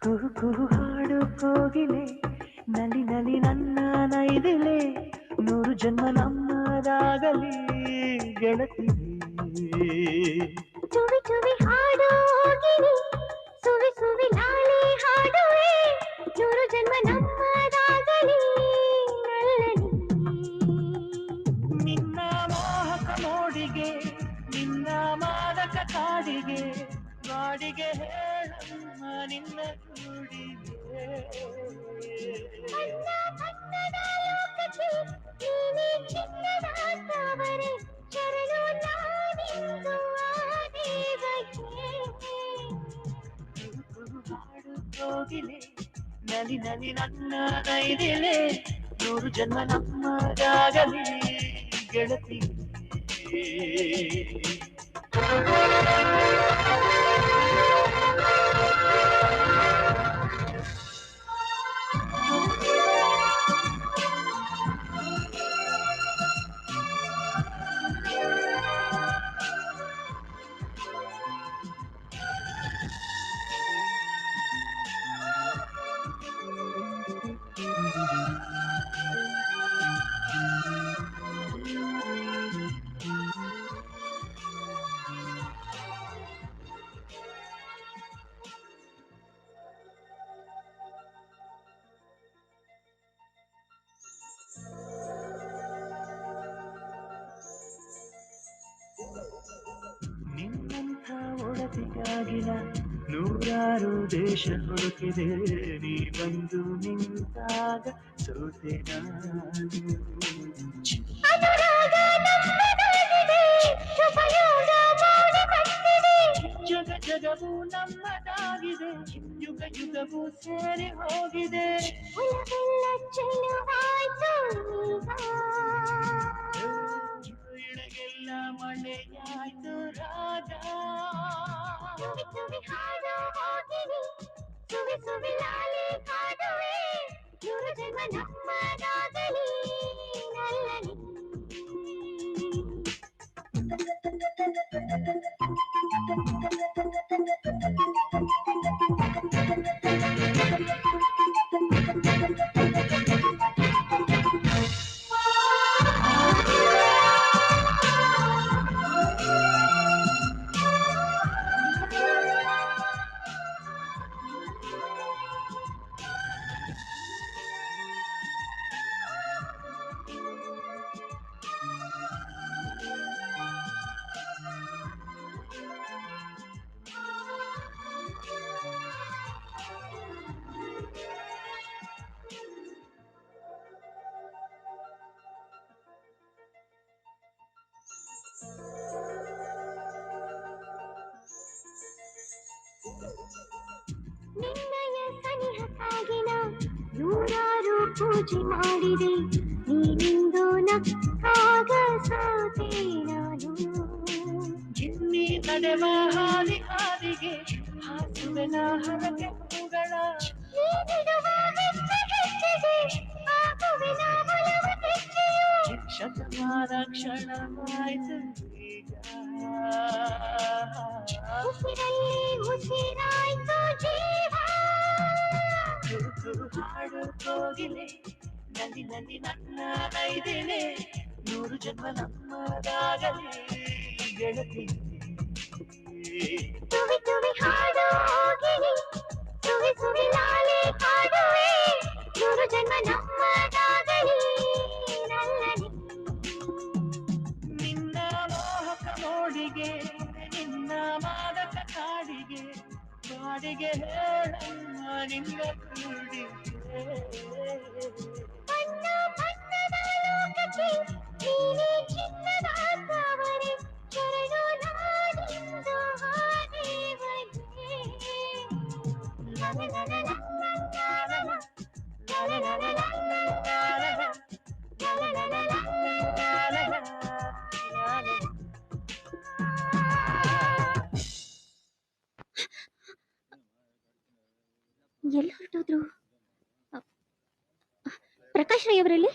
ಕುಹು ಕುಹು ಹಾಡು ಕೋಗಿಲೆ ನಲಿ ನಲಿ ನನ್ನ ನೈದಿಲೆ ನೂರು ಜನ್ಮ ನಮ್ಮದಾಗಲಿ ಗೆಳತಿ ಚುವಿ ಚುವಿ ಹಾಡು ಹೋಗಿರಿ ಸುವಿ ಸುವಿ ಲಾಲಿ ಹಾಡುವೆ ನೂರು ಜನ್ಮ ನಮ್ಮದಾಗಲಿ ನಲ್ಲನಿ ನಿನ್ನ ಮೋಹಕ ಮೋಡಿಗೆ ನಿನ್ನ ಮಾದಕ ಕಾಡಿಗೆ ಗಾಡಿಗೆ ಹೇಳಮ್ಮ ನಿನ್ನ ಕೂಡಿಗೆ ಬಣ್ಣ ಬಣ್ಣದ ಲೋಕಕ್ಕೆ ನೀನೇ ಚಿನ್ನದ ತಾವರೆ ಶರಣು ನಾನಿಂದು ಆ ದೇವಕ್ಕೆ ಹಾಡು ಕೋಗಿಲೆ ನಲಿ ನಲಿ ನನ್ನ ನೈದಿಲೆ ನೂರು ಜನ್ಮ ನಮ್ಮದಾಗಲಿ ಗೆಳತಿ ನಿನ್ನಂಥ ಒಡತಿಗಾಗಿನ ನೂರಾರು ದೇಶ ಹುಡುಕಿದೆ ನೀ ಬಂದು ನಿಂತಾಗ ಸೋತೆ ನಾನು ಅನುರಾಗ ನಮ್ಮದಾಗಿದೆ ಶುಭಯೋಗ ಮೂಡಿ ಬಂದಿದೆ ಜಗ ಜಗವು ನಮ್ಮದಾಗಿದೆ ಯುಗ ಯುಗವು ಸೇರಿ ಹೋಗಿದೆ ಒಲವೆಲ್ಲ ಚೆಲುವಾಯ್ತು ಇಳಗೆಲ್ಲ ಮಳೆಯಾಯ್ತು ರಾಗ ಸುವಿ ಸುವಿ ಹಾಡು ಹೋಗಿರಿ ಸುವಿ ಸುವಿ ಲಾಲಿ ಹಾಡುವೆ ನೂರು ಜನ್ಮ ನಮ್ಮದಾಗಲಿ ನಲ್ಲನಿ ನಿನ್ನಯ ಸನಿಹಕ್ಕಾಗಿನ ನೂರಾರು ಪೂಜೆ ಮಾಡಿದೆ ನೀನಿಂದು ನಕ್ಕಾಗ ಸೋತೆ ನಾನು ಜಿನ್ನಿ ನಡೆವ ಹಾದಿ ಹಾದಿಗೆ ಹಾಸುವೆನ ಹರಕೆ ಹೂಗಳ ನೀನಿಡುವ ಹೆಜ್ಜೆಗೆ ಆಗುವೆನ ಒಲವು ಹೆಜ್ಜೆಯು ಶತಮಾನ ಕ್ಷಣವಾಯ್ತು ಈಗ ಉಸಿರಲ್ಲಿ ಉಸಿರಾಯ್ತು ಜೀವ ಹಾಡು ಕೋಗಿಲೆ ನಲಿ ನಲಿ ನನ್ನ ನೈದಿಲೆ ನೂರು ಜನ್ಮ ನಮ್ಮದಾಗಲಿ ಗೆಳತಿ ಸುವಿ ಸುವಿ ಹಾಡು ಹೋಗಿರಿ ಸುವಿ ಸುವಿ ಲಾಲಿ ಹಾಡುವೆ ನೂರು ಜನ್ಮ ನಮ್ಮದಾಗಲಿ ನಲ್ಲನಿ ನಿನ್ನ ಮೋಹಕ ಮೋಡಿಗೆ ನಿನ್ನ ಮಾದಕ ಕಾಡಿಗೆ ಕಾಡಿಗೆ ಹೇಳಮ್ಮ ನಿನ್ನ ಕೂಡಿಗೆ ಬಣ್ಣ ಬಣ್ಣದ ಲೋಕಕ್ಕೆ ನೀನೇ ಚಿನ್ನದ ತಾವರೆ ಶರಣು ನಾನಿಂದು ಆ ದೇವರಿಗೆ ಎಲ್ಲಿ ಹೊರಟೋದ್ರು? ಪ್ರಕಾಶ್ ರೈ ಅವರಲ್ಲಿ?